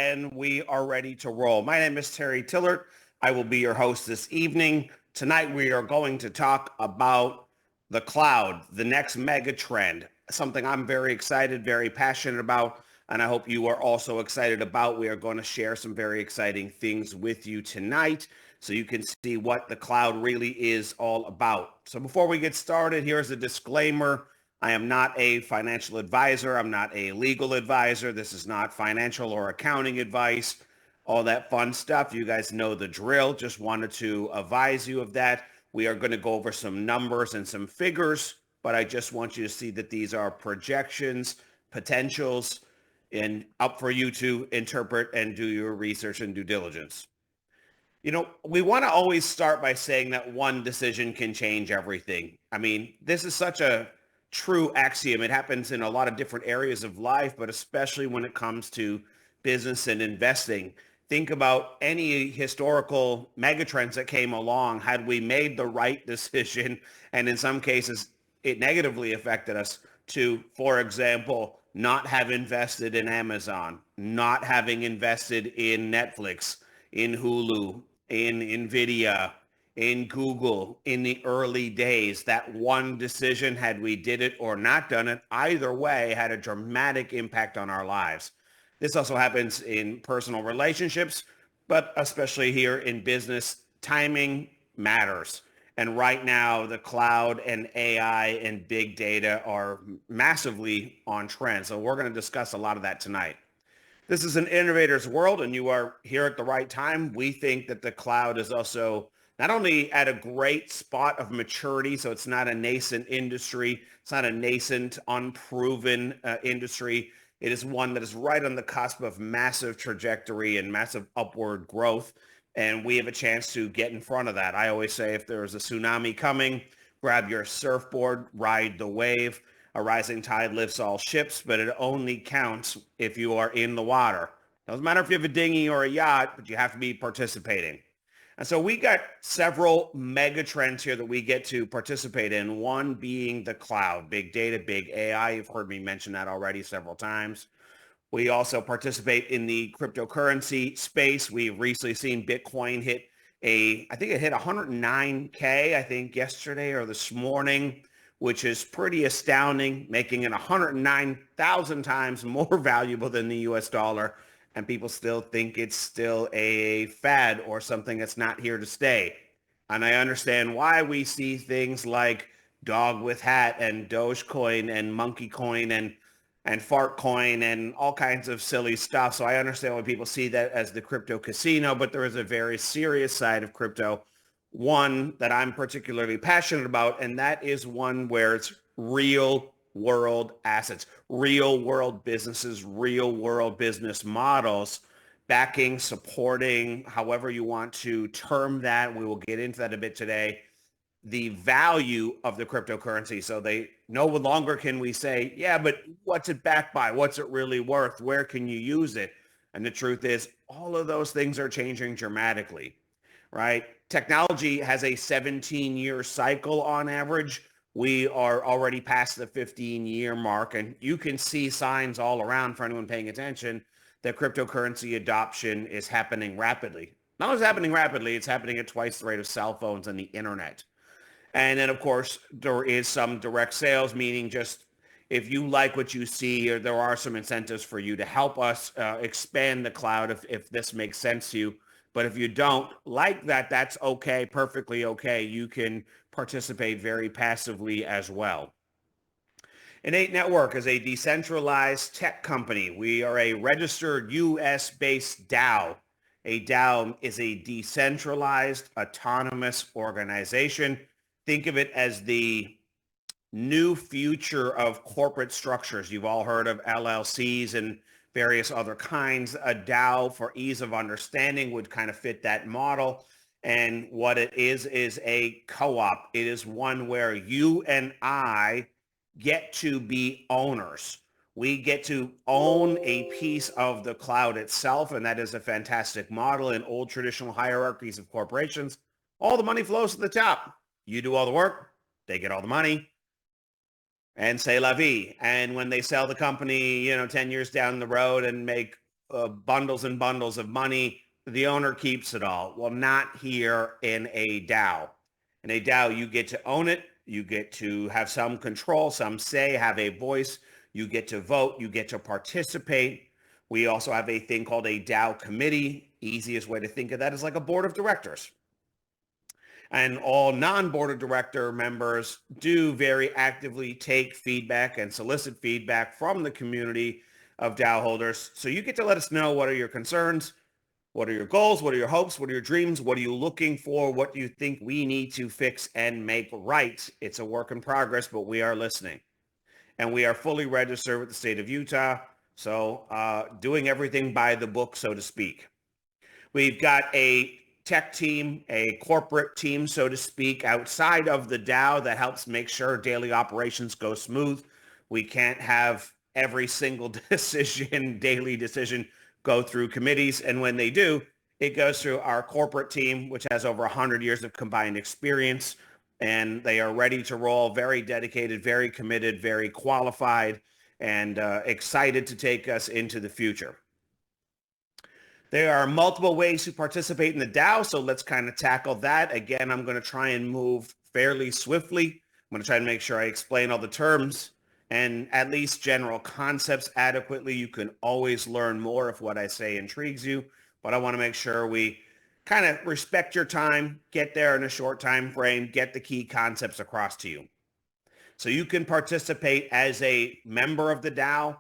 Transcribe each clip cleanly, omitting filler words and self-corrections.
and we are ready to roll. My name is Terry Tillaart. I will be your host this evening. Tonight we are going to talk about the cloud, the next mega trend, something I'm very excited, very passionate about, and I hope you are also excited about. We are going to share some very exciting things with you tonight so you can see what the cloud really is all about. So before we get started, here's a disclaimer. I am not a financial advisor. I'm not a legal advisor. This is not financial or accounting advice, all that fun stuff. You guys know the drill. Just wanted to advise you of that. We are going to go over some numbers and some figures, but I just want you to see that these are projections, potentials, and up for you to interpret and do your research and due diligence. You know, we want to always start by saying that one decision can change everything. I mean, this is such a true axiom. It happens in a lot of different areas of life, but especially when it comes to business and investing. Think about any historical megatrends that came along. Had we made the right decision, and in some cases, it negatively affected us to, for example, not have invested in Amazon, not having invested in Netflix, in Hulu, in NVIDIA, in Google in the early days. That one decision, had we did it or not done it, either way had a dramatic impact on our lives. This also happens in personal relationships, but especially here in business, timing matters. And right now, the cloud and AI and big data are massively on trend. So we're going to discuss a lot of that tonight. This is an innovator's world, and you are here at the right time. We think that the cloud is also not only at a great spot of maturity, so it's not a nascent industry, it's not a nascent, unproven industry. It is one that is right on the cusp of massive trajectory and massive upward growth, and we have a chance to get in front of that. I always say if there is a tsunami coming, grab your surfboard, ride the wave. A rising tide lifts all ships, but it only counts if you are in the water. Doesn't matter if you have a dinghy or a yacht, but you have to be participating. And so we got several mega trends here that we get to participate in, one being the cloud, big data, big AI. You've heard me mention that already several times. We also participate in the cryptocurrency space. We've recently seen Bitcoin hit I think it hit 109K, I think yesterday or this morning, which is pretty astounding, making it 109,000 times more valuable than the US dollar. And people still think it's still a fad or something that's not here to stay. And I understand why we see things like dog with hat and Dogecoin and monkey coin and fart coin and all kinds of silly stuff. So I understand why people see that as the crypto casino, but there is a very serious side of crypto, one that I'm particularly passionate about, and that is one where it's real world assets, real world businesses, real world business models, backing, supporting, however you want to term that. We will get into that a bit today. The value of the cryptocurrency. So they no longer can we say, yeah, but what's it backed by? What's it really worth? Where can you use it? And the truth is all of those things are changing dramatically, right? Technology has a 17-year cycle on average. We are already past the 15-year mark, and you can see signs all around for anyone paying attention that cryptocurrency adoption is happening rapidly. Not only is it happening rapidly, it's happening at twice the rate of cell phones and the internet. And then, of course, there is some direct sales, meaning just if you like what you see, or there are some incentives for you to help us expand the cloud if this makes sense to you. But if you don't like that, that's okay, perfectly okay. You can participate very passively as well. iN8 Network is a decentralized tech company. We are a registered US-based DAO. A DAO is a decentralized autonomous organization. Think of it as the new future of corporate structures. You've all heard of LLCs and various other kinds. A DAO, for ease of understanding, would kind of fit that model. And what it is a co-op. It is one where you and I get to be owners. We get to own a piece of the cloud itself, and that is a fantastic model. In old traditional hierarchies of corporations, all the money flows to the top. You do all the work, they get all the money, and c'est la vie. And when they sell the company, 10 years down the road and make bundles and bundles of money. The owner keeps it all. Well, not here in a DAO. In a DAO, you get to own it. You get to have some control, some say, have a voice. You get to vote. You get to participate. We also have a thing called a DAO committee. Easiest way to think of that is like a board of directors. And all non-board of director members do very actively take feedback and solicit feedback from the community of DAO holders. So you get to let us know, what are your concerns? What are your goals? What are your hopes? What are your dreams? What are you looking for? What do you think we need to fix and make right? It's a work in progress, but we are listening. And we are fully registered with the state of Utah. So doing everything by the book, so to speak. We've got a tech team, a corporate team, so to speak, outside of the DAO that helps make sure daily operations go smooth. We can't have every single daily decision go through committees. And when they do, it goes through our corporate team, which has over 100 years of combined experience. And they are ready to roll, very dedicated, very committed, very qualified, and excited to take us into the future. There are multiple ways to participate in the DAO, so let's kind of tackle that. Again, I'm going to try and move fairly swiftly. I'm going to try and make sure I explain all the terms and at least general concepts adequately. You can always learn more if what I say intrigues you, but I want to make sure we kind of respect your time, get there in a short time frame, get the key concepts across to you. So you can participate as a member of the DAO.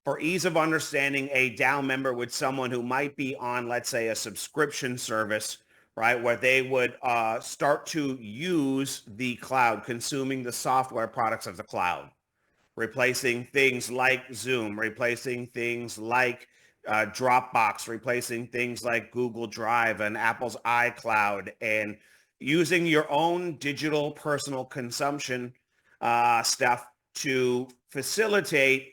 For ease of understanding, a DAO member would someone who might be on, let's say, a subscription service, right, where they would start to use the cloud, consuming the software products of the cloud, replacing things like Zoom, replacing things like Dropbox, replacing things like Google Drive and Apple's iCloud, and using your own digital personal consumption stuff to facilitate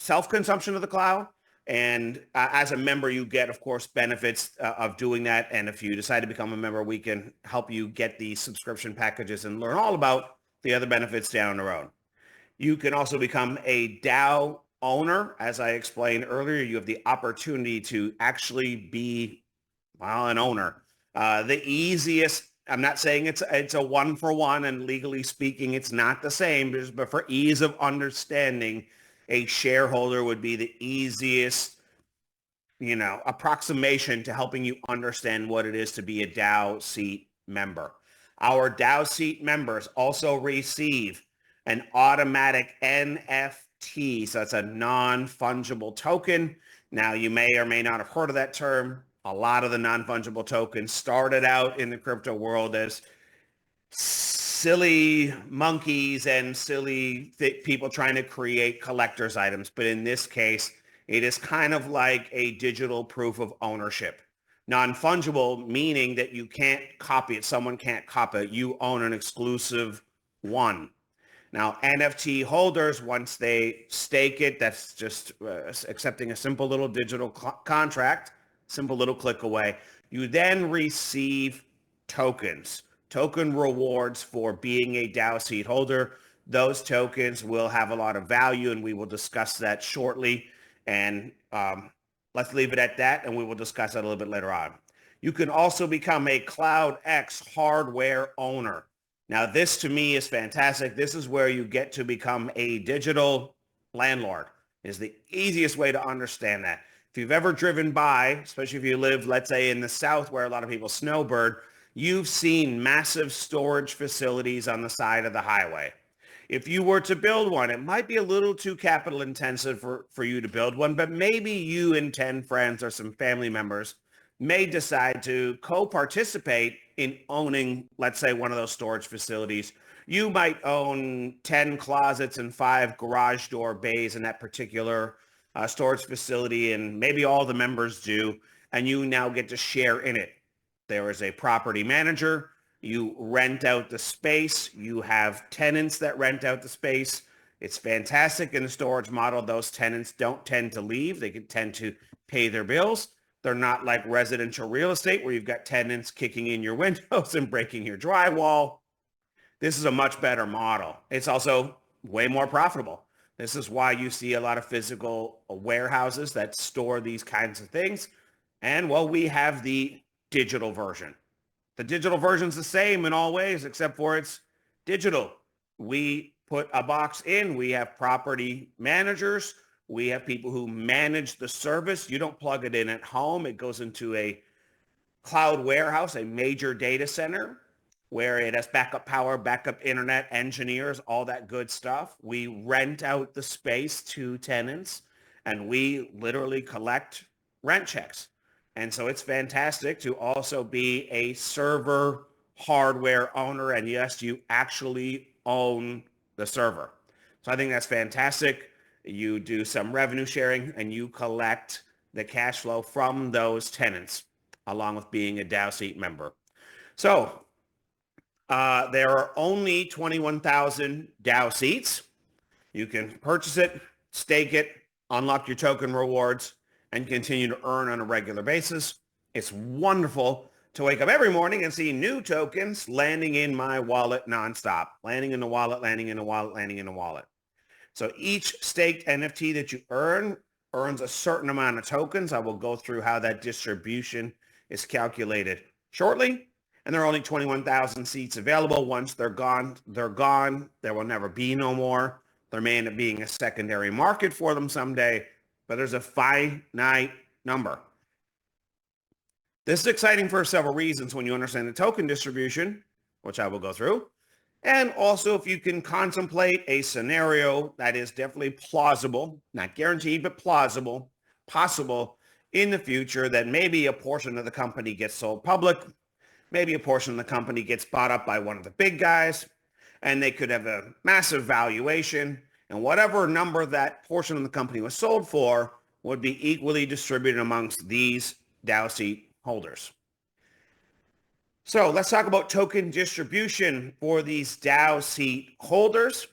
self-consumption of the cloud. And as a member, you get, of course, benefits of doing that. And if you decide to become a member, we can help you get the subscription packages and learn all about the other benefits down the road. You can also become a DAO owner. As I explained earlier, you have the opportunity to actually be, well, an owner. The easiest, I'm not saying it's a one-for-one, and legally speaking, it's not the same, but for ease of understanding, a shareholder would be the easiest, approximation to helping you understand what it is to be a DAO seat member. Our DAO seat members also receive an automatic NFT. So it's a non-fungible token. Now, you may or may not have heard of that term. A lot of the non-fungible tokens started out in the crypto world as silly monkeys and silly people trying to create collector's items. But in this case, it is kind of like a digital proof of ownership. Non-fungible, meaning that you can't copy it. Someone can't copy it. You own an exclusive one. Now, NFT holders, once they stake it, that's just accepting a simple little digital contract, simple little click away. You then receive tokens. Token rewards for being a DAO seat holder. Those tokens will have a lot of value, and we will discuss that shortly. And let's leave it at that, and we will discuss that a little bit later on. You can also become a CloudX hardware owner. Now, this to me is fantastic. This is where you get to become a digital landlord. Is the easiest way to understand that. If you've ever driven by, especially if you live, let's say, in the South where a lot of people snowbird, you've seen massive storage facilities on the side of the highway. If you were to build one, it might be a little too capital intensive for you to build one, but maybe you and 10 friends or some family members may decide to co-participate in owning, let's say, one of those storage facilities. You might own 10 closets and 5 garage door bays in that particular storage facility, and maybe all the members do, and you now get to share in it. There is a property manager. You rent out the space. You have tenants that rent out the space. It's fantastic in the storage model. Those tenants don't tend to leave. They can tend to pay their bills. They're not like residential real estate where you've got tenants kicking in your windows and breaking your drywall. This is a much better model. It's also way more profitable. This is why you see a lot of physical warehouses that store these kinds of things. And well, we have the digital version. The digital version's the same in all ways, except for it's digital. We put a box in, we have property managers, we have people who manage the service. You don't plug it in at home. It goes into a cloud warehouse, a major data center where it has backup power, backup internet, engineers, all that good stuff. We rent out the space to tenants and we literally collect rent checks. And so it's fantastic to also be a server hardware owner. And yes, you actually own the server. So I think that's fantastic. You do some revenue sharing and you collect the cash flow from those tenants along with being a DAO seat member. So there are only 21,000 DAO seats. You can purchase it, stake it, unlock your token rewards, and continue to earn on a regular basis. It's wonderful to wake up every morning and see new tokens landing in my wallet nonstop, landing in the wallet, landing in the wallet, landing in the wallet. So each staked NFT that you earns a certain amount of tokens. I will go through how that distribution is calculated shortly. And there are only 21,000 seats available. Once they're gone, they're gone. There will never be no more. There may end up being a secondary market for them someday, but there's a finite number. This is exciting for several reasons when you understand the token distribution, which I will go through. And also if you can contemplate a scenario that is definitely plausible, not guaranteed, but plausible, possible in the future, that maybe a portion of the company gets sold public, maybe a portion of the company gets bought up by one of the big guys, and they could have a massive valuation, and whatever number that portion of the company was sold for would be equally distributed amongst these DAO seat holders. So let's talk about token distribution for these DAO seat holders.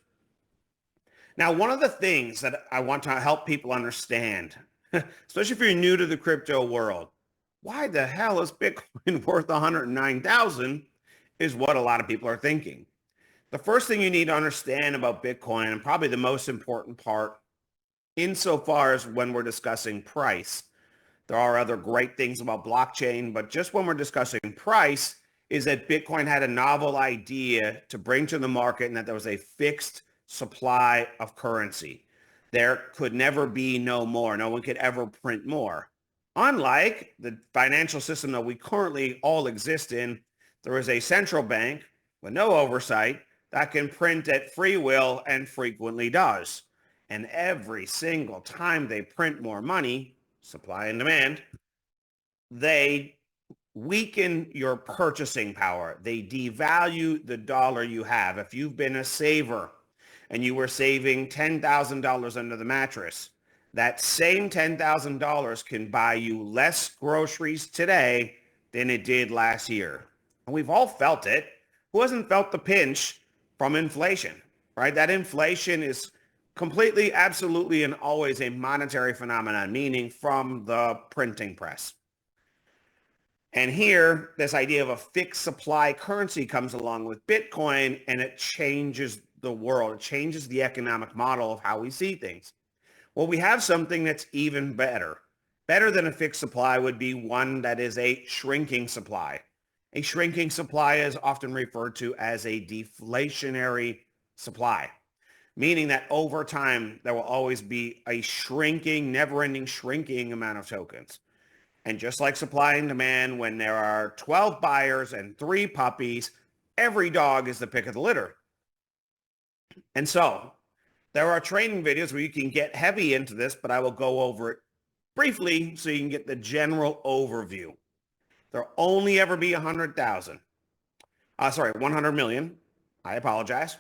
Now, one of the things that I want to help people understand, especially if you're new to the crypto world, why the hell is Bitcoin worth 109,000 is what a lot of people are thinking. The first thing you need to understand about Bitcoin, and probably the most important part insofar as when we're discussing price, there are other great things about blockchain, but just when we're discussing price, is that Bitcoin had a novel idea to bring to the market and that there was a fixed supply of currency. There could never be no more. No one could ever print more. Unlike the financial system that we currently all exist in, there is a central bank with no oversight that can print at free will and frequently does. And every single time they print more money, supply and demand, they weaken your purchasing power. They devalue the dollar you have. If you've been a saver and you were saving $10,000 under the mattress, that same $10,000 can buy you less groceries today than it did last year. And we've all felt it. Who hasn't felt the pinch from inflation, right? That inflation is completely, absolutely, and always a monetary phenomenon, meaning from the printing press. And here, this idea of a fixed supply currency comes along with Bitcoin, and it changes the world. It changes the economic model of how we see things. Well, we have something that's even better. Better than a fixed supply would be one that is a shrinking supply. A shrinking supply is often referred to as a deflationary supply, meaning that over time, there will always be a shrinking, never-ending shrinking amount of tokens. And just like supply and demand, when there are 12 buyers and 3 puppies, every dog is the pick of the litter. And so there are training videos where you can get heavy into this, but I will go over it briefly so you can get the general overview. There'll only ever be 100,000. 100 million. I apologize.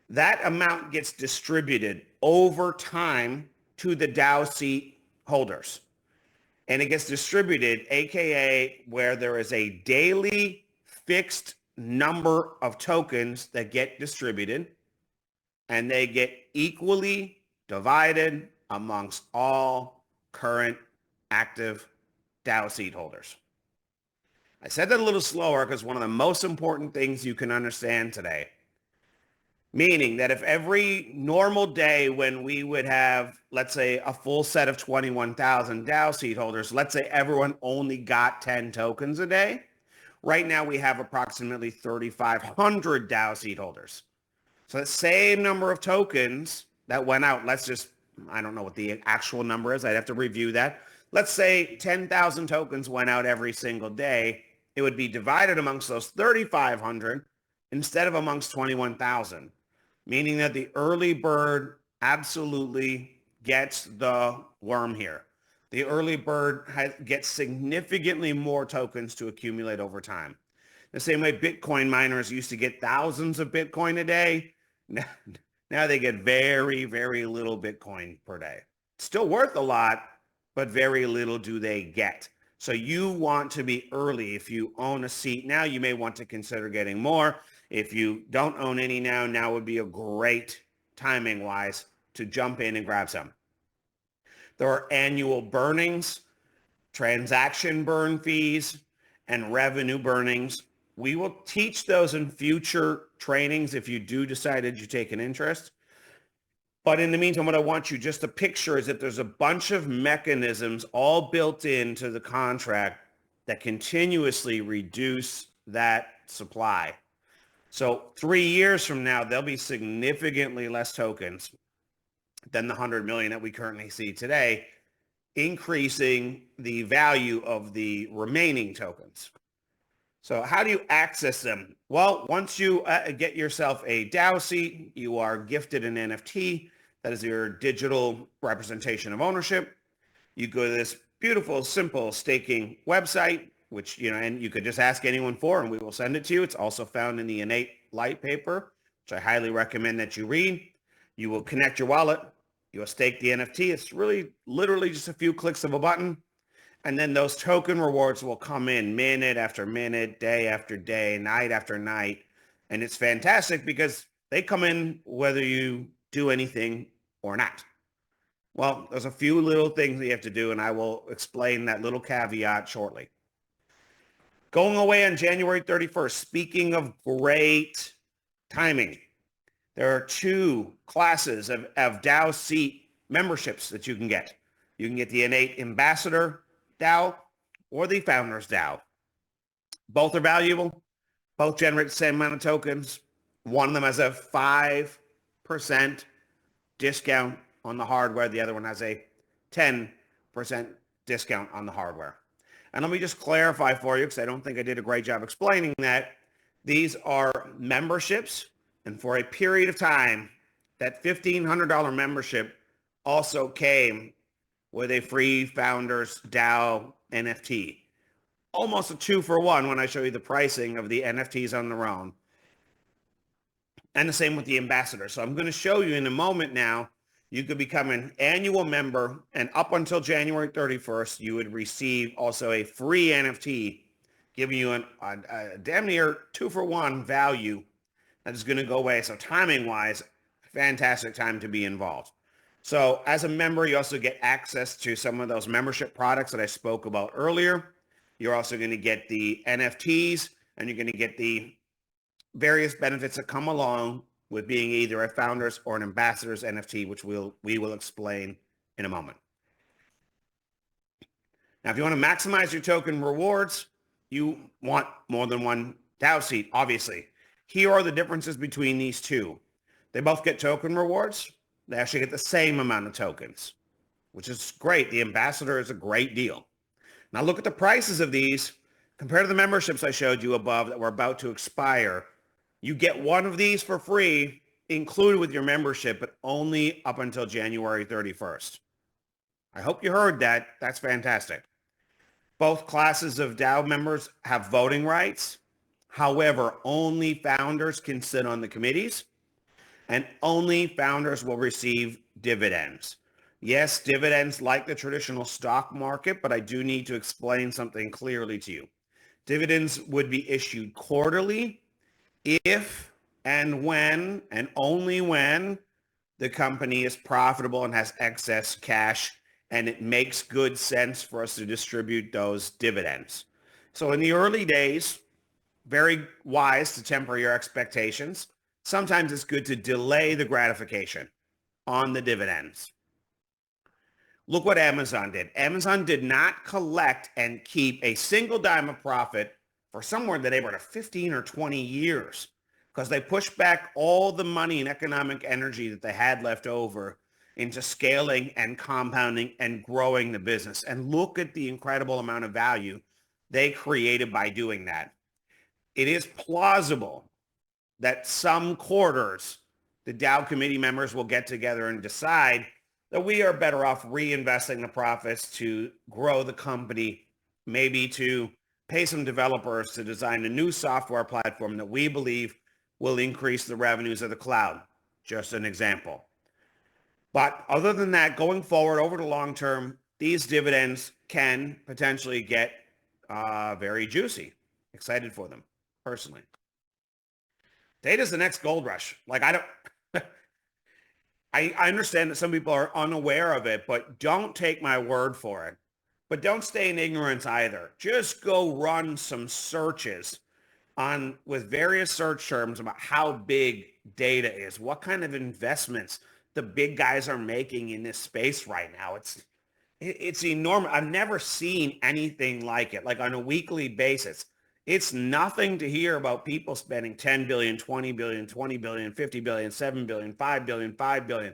That amount gets distributed over time to the DAO seat holders. And it gets distributed, aka where there is a daily fixed number of tokens that get distributed, and they get equally divided amongst all current active DAO seat holders. I said that a little slower because one of the most important things you can understand today, Meaning that if every normal day when we would have, let's say, a full set of 21,000 DAO seed holders, let's say everyone only got 10 tokens a day. Right now we have approximately 3,500 DAO seed holders. So the same number of tokens that went out, I don't know what the actual number is. I'd have to review that. Let's say 10,000 tokens went out every single day. It would be divided amongst those 3,500 instead of amongst 21,000, meaning that the early bird absolutely gets the worm here. The early bird gets significantly more tokens to accumulate over time. The same way Bitcoin miners used to get thousands of Bitcoin a day. Now they get very, very little Bitcoin per day. Still worth a lot, but very little do they get. So you want to be early. If you own a seat now, you may want to consider getting more. If you don't own any now would be a great timing-wise to jump in and grab some. There are annual burnings, transaction burn fees, and revenue burnings. We will teach those in future trainings if you do decide that you take an interest. But in the meantime, what I want you just to picture is that there's a bunch of mechanisms all built into the contract that continuously reduce that supply. So 3 years from now, there'll be significantly less tokens than the 100 million that we currently see today, increasing the value of the remaining tokens. So how do you access them? Well, once you get yourself a DAO seat, you are gifted an NFT. That is your digital representation of ownership. You go to this beautiful, simple staking website, which, and you could just ask anyone for, and we will send it to you. It's also found in the iN8 light paper, which I highly recommend that you read. You will connect your wallet. You will stake the NFT. It's really literally just a few clicks of a button. And then those token rewards will come in minute after minute, day after day, night after night. And it's fantastic because they come in whether you do anything or not. Well, there's a few little things that you have to do, and I will explain that little caveat shortly. Going away on January 31st, speaking of great timing, there are 2 classes of DAO seat memberships that you can get. You can get the iN8 Ambassador DAO or the Founders DAO. Both are valuable. Both generate the same amount of tokens. One of them has a 5% discount on the hardware. The other one has a 10% discount on the hardware. And let me just clarify for you, because I don't think I did a great job explaining that. These are memberships, and for a period of time, that $1,500 membership also came with a free Founders DAO NFT. Almost a 2-for-1 when I show you the pricing of the NFTs on their own. And the same with the Ambassador. So I'm going to show you in a moment now. You could become an annual member, and up until January 31st, you would receive also a free NFT, giving you a damn near 2-for-1 value that is going to go away. So timing-wise, fantastic time to be involved. So as a member, you also get access to some of those membership products that I spoke about earlier. You're also going to get the NFTs, and you're going to get the various benefits that come along with being either a Founders or an Ambassador's NFT, which we will explain in a moment. Now, if you want to maximize your token rewards, you want more than one DAO seat, obviously. Here are the differences between these 2. They both get token rewards. They actually get the same amount of tokens, which is great. The Ambassador is a great deal. Now look at the prices of these. Compared to the memberships I showed you above that were about to expire, you get one of these for free included with your membership, but only up until January 31st. I hope you heard that. That's fantastic. Both classes of DAO members have voting rights. However, only founders can sit on the committees, and only founders will receive dividends. Yes, dividends like the traditional stock market, but I do need to explain something clearly to you. Dividends would be issued quarterly if and when, and only when, the company is profitable and has excess cash, and it makes good sense for us to distribute those dividends. So in the early days, very wise to temper your expectations. sometimes it's good to delay the gratification on the dividends. Look what Amazon did. Amazon did not collect and keep a single dime of profit for somewhere in the neighborhood of 15 or 20 years because they pushed back all the money and economic energy that they had left over into scaling and compounding and growing the business. And look at the incredible amount of value they created by doing that. It is plausible that some quarters, the DAO committee members will get together and decide that we are better off reinvesting the profits to grow the company, maybe to pay some developers to design a new software platform that we believe will increase the revenues of the cloud. Just an example. But other than that, going forward over the long term, these dividends can potentially get very juicy. Excited for them, personally. Data's the next gold rush. Like, I understand that some people are unaware of it, but don't take my word for it. But don't stay in ignorance either. Just go run some searches with various search terms about how big data is, what kind of investments the big guys are making in this space right now. It's enormous. I've never seen anything like it, like on a weekly basis. It's nothing to hear about people spending 10 billion, 20 billion, 20 billion, 50 billion, 7 billion, 5 billion, 5 billion,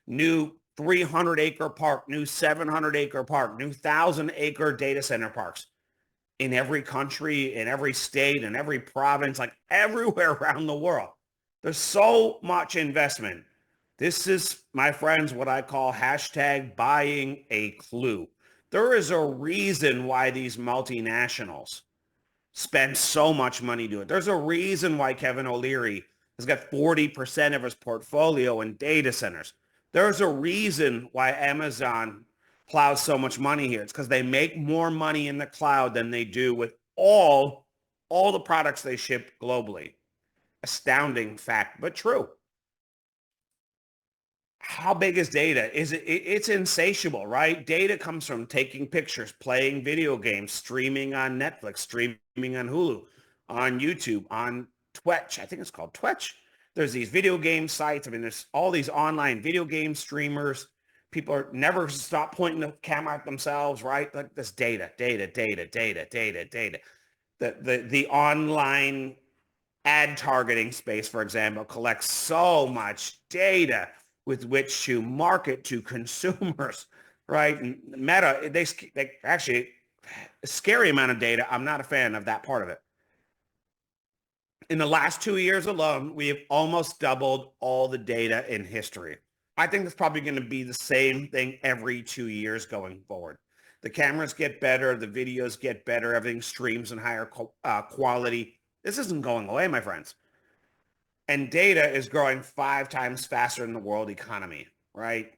new 300-acre park, new 700-acre park, new 1,000-acre data center parks in every country, in every state, in every province, like everywhere around the world. There's so much investment. This is, my friends, what I call hashtag buying a clue. There is a reason why these multinationals spend so much money doing it. There's a reason why Kevin O'Leary has got 40% of his portfolio in data centers. There's a reason why Amazon plows so much money here. It's because they make more money in the cloud than they do with all the products they ship globally. Astounding fact, but true. How big is data? It's insatiable, right? Data comes from taking pictures, playing video games, streaming on Netflix, streaming on Hulu, on YouTube, on Twitch. I think it's called Twitch. There's these video game sites. I mean, there's all these online video game streamers. People are never stop pointing the camera at themselves, right? Like this data. The online ad targeting space, for example, collects so much data with which to market to consumers, right? And Meta, they actually, a scary amount of data. I'm not a fan of that part of it. In the last 2 years alone, we have almost doubled all the data in history. I think that's probably going to be the same thing every 2 years going forward. The cameras get better, the videos get better, everything streams in higher quality. This isn't going away, my friends. And data is growing 5 times faster than the world economy, right?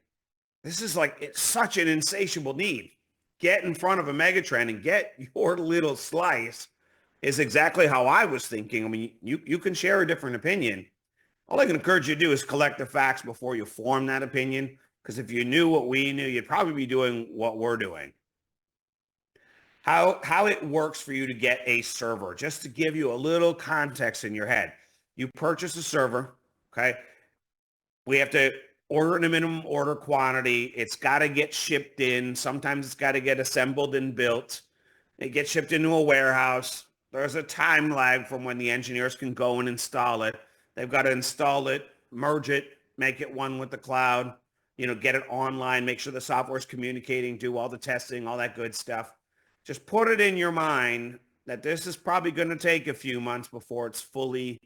This is like, it's such an insatiable need. Get in front of a megatrend and get your little slice is exactly how I was thinking. I mean, you can share a different opinion. All I can encourage you to do is collect the facts before you form that opinion. Because if you knew what we knew, you'd probably be doing what we're doing. How it works for you to get a server, just to give you a little context in your head. You purchase a server, okay? We have to order in a minimum order quantity. It's got to get shipped in. Sometimes it's got to get assembled and built. It gets shipped into a warehouse. There's a time lag from when the engineers can go and install it. They've got to install it, merge it, make it one with the cloud, get it online, make sure the software is communicating, do all the testing, all that good stuff. Just put it in your mind that this is probably going to take a few months before it's fully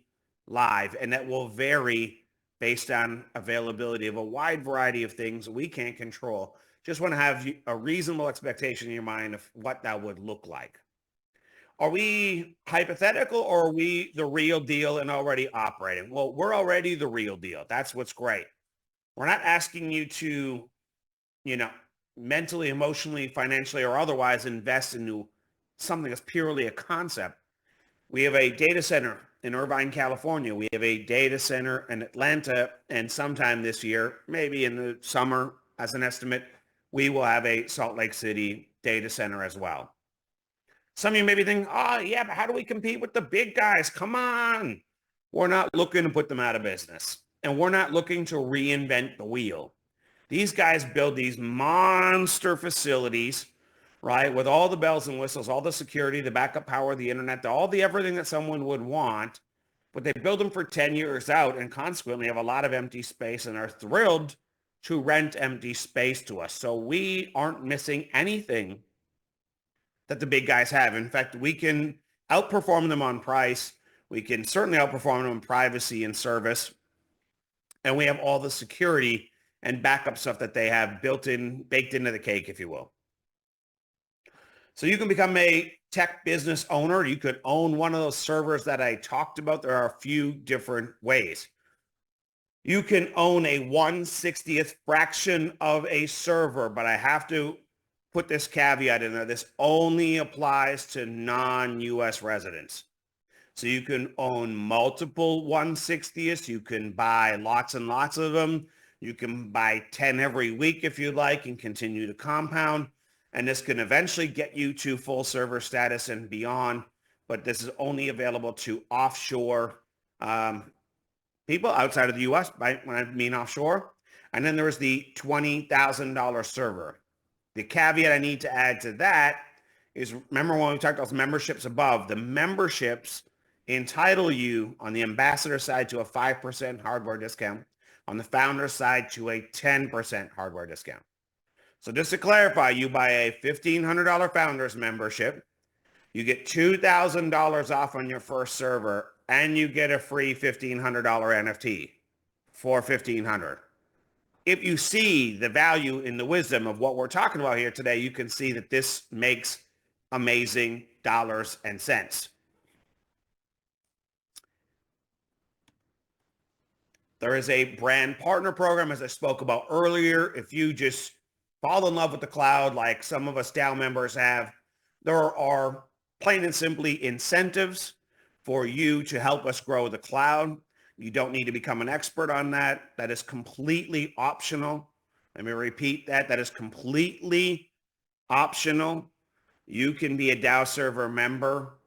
live, and that will vary based on availability of a wide variety of things we can't control. Just want to have a reasonable expectation in your mind of what that would look like. Are we hypothetical, or are we the real deal and already operating? Well, we're already the real deal. That's what's great. We're not asking you to, mentally, emotionally, financially, or otherwise invest into something that's purely a concept. We have a data center in Irvine, California. We have a data center in Atlanta, and sometime this year, maybe in the summer as an estimate, we will have a Salt Lake City data center as well. Some of you may be thinking, oh yeah, but how do we compete with the big guys? Come on. We're not looking to put them out of business, and we're not looking to reinvent the wheel. These guys build these monster facilities, right, with all the bells and whistles, all the security, the backup power, the internet, all the everything that someone would want, but they build them for 10 years out and consequently have a lot of empty space and are thrilled to rent empty space to us. So we aren't missing anything that the big guys have. In fact, we can outperform them on price. We can certainly outperform them in privacy and service. And we have all the security and backup stuff that they have baked into the cake, if you will. So you can become a tech business owner. You could own one of those servers that I talked about. There are a few different ways. You can own a 1/60th fraction of a server, but I have to put this caveat in there. This only applies to non-US residents. So you can own multiple 1/60ths. You can buy lots and lots of them. You can buy 10 every week if you like and continue to compound. And this can eventually get you to full server status and beyond. But this is only available to offshore people outside of the US, when I mean offshore. And then there's the $20,000 server. The caveat I need to add to that is, remember when we talked about memberships above, the memberships entitle you on the ambassador side to a 5% hardware discount, on the founder side to a 10% hardware discount. So just to clarify, you buy a $1,500 founders membership, you get $2,000 off on your first server, and you get a free $1,500 NFT for $1,500. If you see the value in the wisdom of what we're talking about here today, you can see that this makes amazing dollars and cents. There is a brand partner program, as I spoke about earlier. If you just fall in love with the cloud, like some of us DAO members have, there are plain and simply incentives for you to help us grow the cloud. You don't need to become an expert on that. That is completely optional. Let me repeat that. That is completely optional. You can be a DAO server member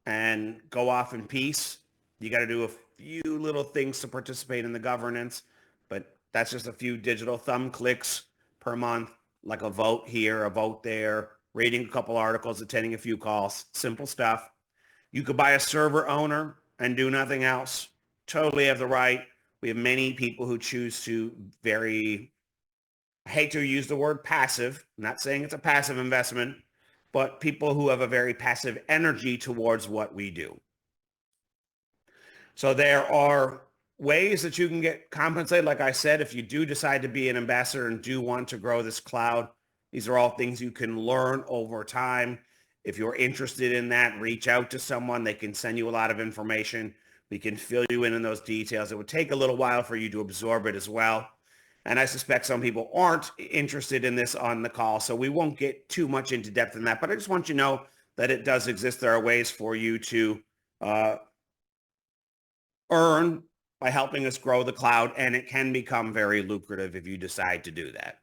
and go off in peace. You got to do a few little things to participate in the governance, but that's just a few digital thumb clicks per month, like a vote here, a vote there, reading a couple articles, attending a few calls, simple stuff. You could buy a server owner and do nothing else. Totally have the right. We have many people who choose to I hate to use the word passive. I'm not saying it's a passive investment, but people who have a very passive energy towards what we do. So there are ways that you can get compensated. Like I said, if you do decide to be an ambassador and do want to grow this cloud, these are all things you can learn over time. If you're interested in that, reach out to someone. They can send you a lot of information. We can fill you in on those details. It would take a little while for you to absorb it as well. And I suspect some people aren't interested in this on the call, so we won't get too much into depth in that. But I just want you to know that it does exist. There are ways for you to earn by helping us grow the cloud, and it can become very lucrative if you decide to do that.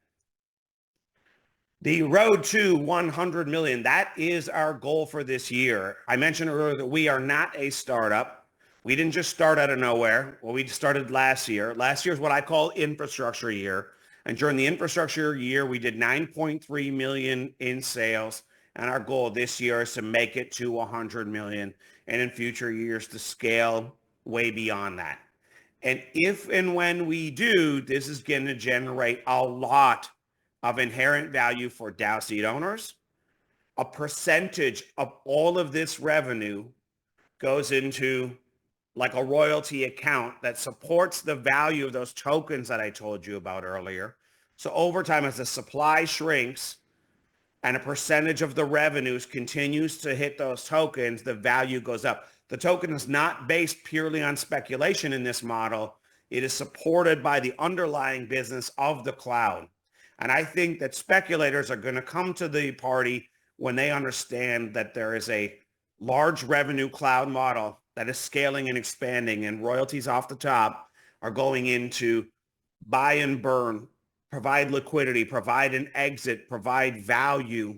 The road to 100 million, that is our goal for this year. I mentioned earlier that we are not a startup. We didn't just start out of nowhere. Well, we started last year. Last year is what I call infrastructure year. And during the infrastructure year, we did 9.3 million in sales. And our goal this year is to make it to 100 million, and in future years to scale way beyond that. And if and when we do, this is going to generate a lot of inherent value for DAO seed owners. A percentage of all of this revenue goes into like a royalty account that supports the value of those tokens that I told you about earlier. So over time, as the supply shrinks and a percentage of the revenues continues to hit those tokens, the value goes up. The token is not based purely on speculation in this model. It is supported by the underlying business of the cloud. And I think that speculators are going to come to the party when they understand that there is a large revenue cloud model that is scaling and expanding, and royalties off the top are going into buy and burn, provide liquidity, provide an exit, provide value,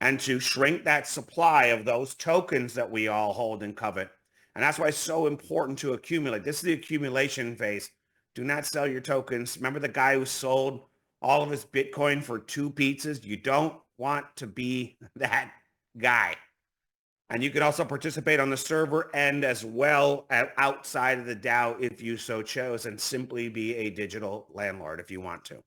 and to shrink that supply of those tokens that we all hold and covet. And that's why it's so important to accumulate. This is the accumulation phase. Do not sell your tokens. Remember the guy who sold all of his Bitcoin for 2 pizzas? You don't want to be that guy. And you can also participate on the server end as well outside of the DAO if you so chose, and simply be a digital landlord if you want to.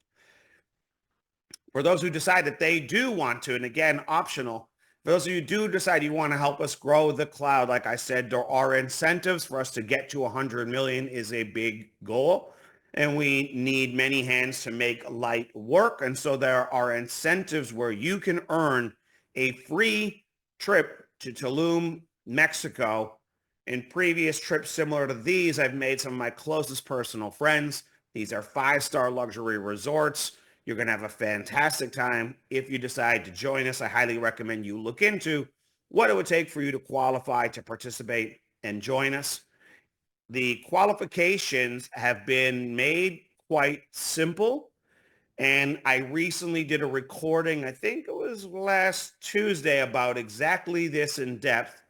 For those who decide that they do want to, and again, optional, for those of you who do decide you want to help us grow the cloud, like I said, there are incentives for us to get to 100 million is a big goal. And we need many hands to make light work. And so there are incentives where you can earn a free trip to Tulum, Mexico. In previous trips similar to these, I've made some of my closest personal friends. These are 5-star luxury resorts. You're going to have a fantastic time. If you decide to join us, I highly recommend you look into what it would take for you to qualify to participate and join us. The qualifications have been made quite simple. And I recently did a recording, I think it was last Tuesday, about exactly this in depth.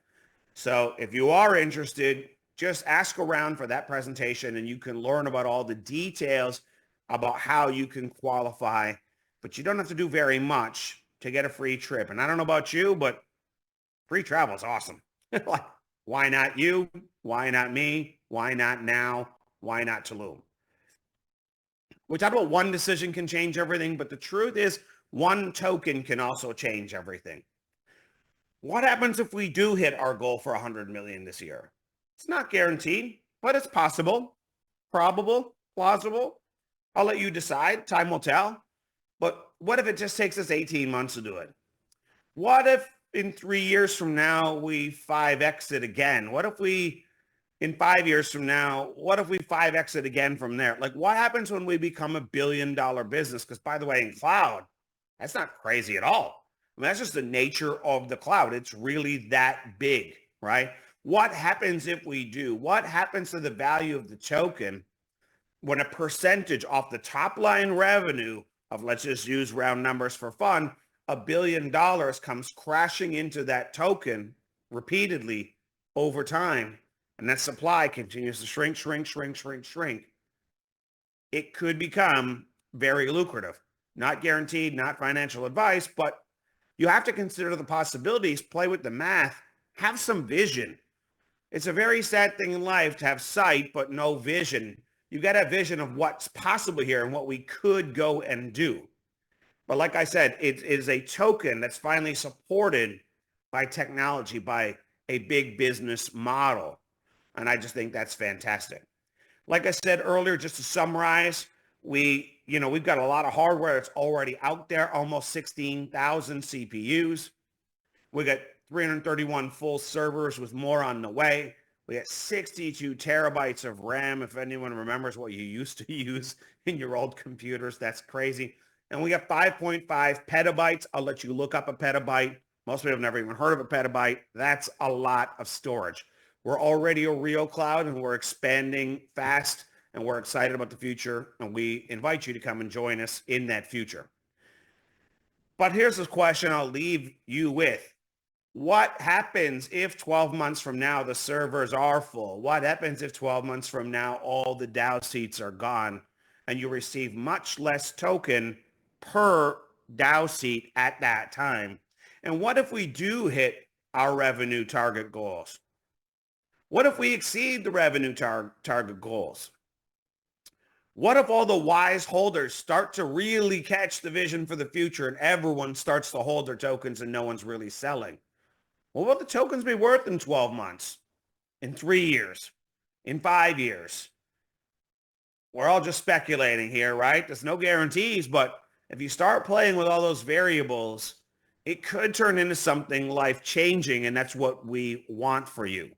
So if you are interested, just ask around for that presentation and you can learn about all the details about how you can qualify. But you don't have to do very much to get a free trip. And I don't know about you, but free travel is awesome. Like, why not you? Why not me? Why not now? Why not Tulum? We talked about one decision can change everything, but the truth is one token can also change everything. What happens if we do hit our goal for 100 million this year? It's not guaranteed, but it's possible, probable, plausible. I'll let you decide. Time will tell. But what if it just takes us 18 months to do it? What if in 3 years from now, we 5X it again? What if we, in 5 years from now, what if we 5X it again from there? Like, what happens when we become a $1 billion business? Because by the way, in cloud, that's not crazy at all. I mean, that's just the nature of the cloud. It's really that big, right? What happens if we do? What happens to the value of the token when a percentage off the top line revenue of, let's just use round numbers for fun, $1 billion comes crashing into that token repeatedly over time, and that supply continues to shrink, shrink, shrink, shrink, shrink? It could become very lucrative. Not guaranteed, not financial advice, but you have to consider the possibilities, play with the math, have some vision. It's a very sad thing in life to have sight, but no vision. You got to have vision of what's possible here and what we could go and do. But like I said, it is a token that's finally supported by technology, by a big business model. And I just think that's fantastic. Like I said earlier, just to summarize, we've got a lot of hardware that's already out there, almost 16,000 CPUs. We got 331 full servers with more on the way. We got 62 terabytes of RAM. If anyone remembers what you used to use in your old computers, that's crazy. And we got 5.5 petabytes. I'll let you look up a petabyte. Most people have never even heard of a petabyte. That's a lot of storage. We're already a real cloud and we're expanding fast and we're excited about the future. And we invite you to come and join us in that future. But here's the question I'll leave you with. What happens if 12 months from now the servers are full? What happens if 12 months from now all the DAO seats are gone and you receive much less token per DAO seat at that time? And what if we do hit our revenue target goals? What if we exceed the revenue target goals? What if all the wise holders start to really catch the vision for the future and everyone starts to hold their tokens and no one's really selling? What will the tokens be worth in 12 months, in 3 years, in 5 years? We're all just speculating here, right? There's no guarantees, but if you start playing with all those variables, it could turn into something life-changing, and that's what we want for you.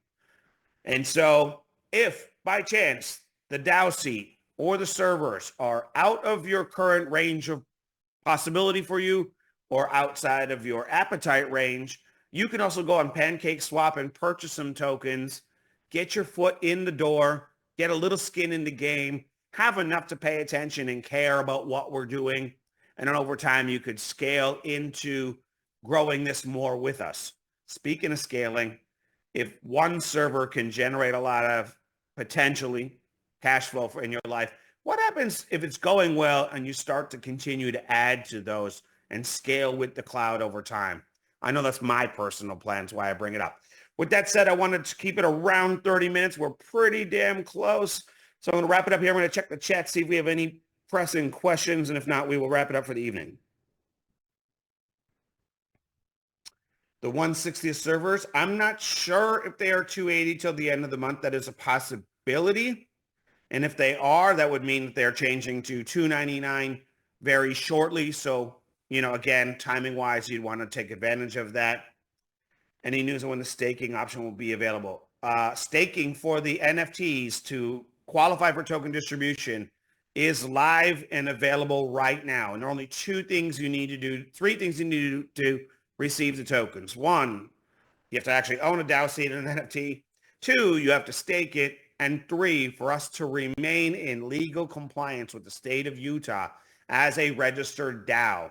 And so if, by chance, the DAO seat or the servers are out of your current range of possibility for you or outside of your appetite range, you can also go on PancakeSwap and purchase some tokens, get your foot in the door, get a little skin in the game, have enough to pay attention and care about what we're doing. And then over time, you could scale into growing this more with us. Speaking of scaling, if one server can generate a lot of potentially cash flow in your life, what happens if it's going well and you start to continue to add to those and scale with the cloud over time? I know that's my personal plan. That's why I bring it up. With that said, I wanted to keep it around 30 minutes. We're pretty damn close. So I'm going to wrap it up here. I'm going to check the chat, see if we have any pressing questions. And if not, we will wrap it up for the evening. The 160th servers, I'm not sure if they are 280 till the end of the month. That is a possibility. And if they are, that would mean that they're changing to 299 very shortly. So, again, timing wise, you'd want to take advantage of that. Any news on when the staking option will be available? Staking for the NFTs to qualify for token distribution is live and available right now. And there are only three things you need to do to receive the tokens. One, you have to actually own a DAO seed in an NFT. Two, you have to stake it. And three, for us to remain in legal compliance with the state of Utah as a registered DAO,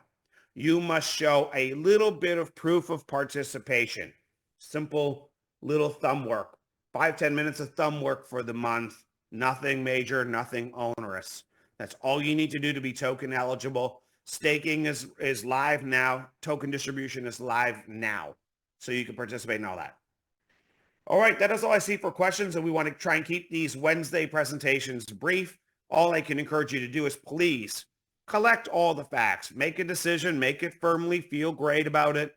you must show a little bit of proof of participation. Simple little thumb work. 5-10 minutes of thumb work for the month. Nothing major, nothing onerous. That's all you need to do to be token eligible. Staking is live now. Token distribution is live now. So you can participate in all that. All right, that is all I see for questions, and we want to try and keep these Wednesday presentations brief. All I can encourage you to do is please collect all the facts. Make a decision, make it firmly, feel great about it,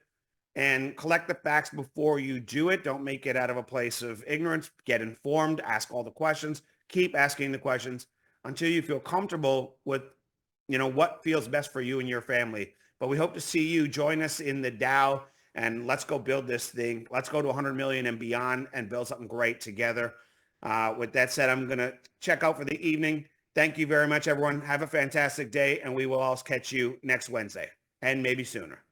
and collect the facts before you do it. Don't make it out of a place of ignorance. Get informed, ask all the questions, keep asking the questions until you feel comfortable with, what feels best for you and your family. But we hope to see you join us in the DAO, and let's go build this thing. Let's go to 100 million and beyond and build something great together. With that said, I'm going to check out for the evening. Thank you very much, everyone. Have a fantastic day, and we will all catch you next Wednesday and maybe sooner.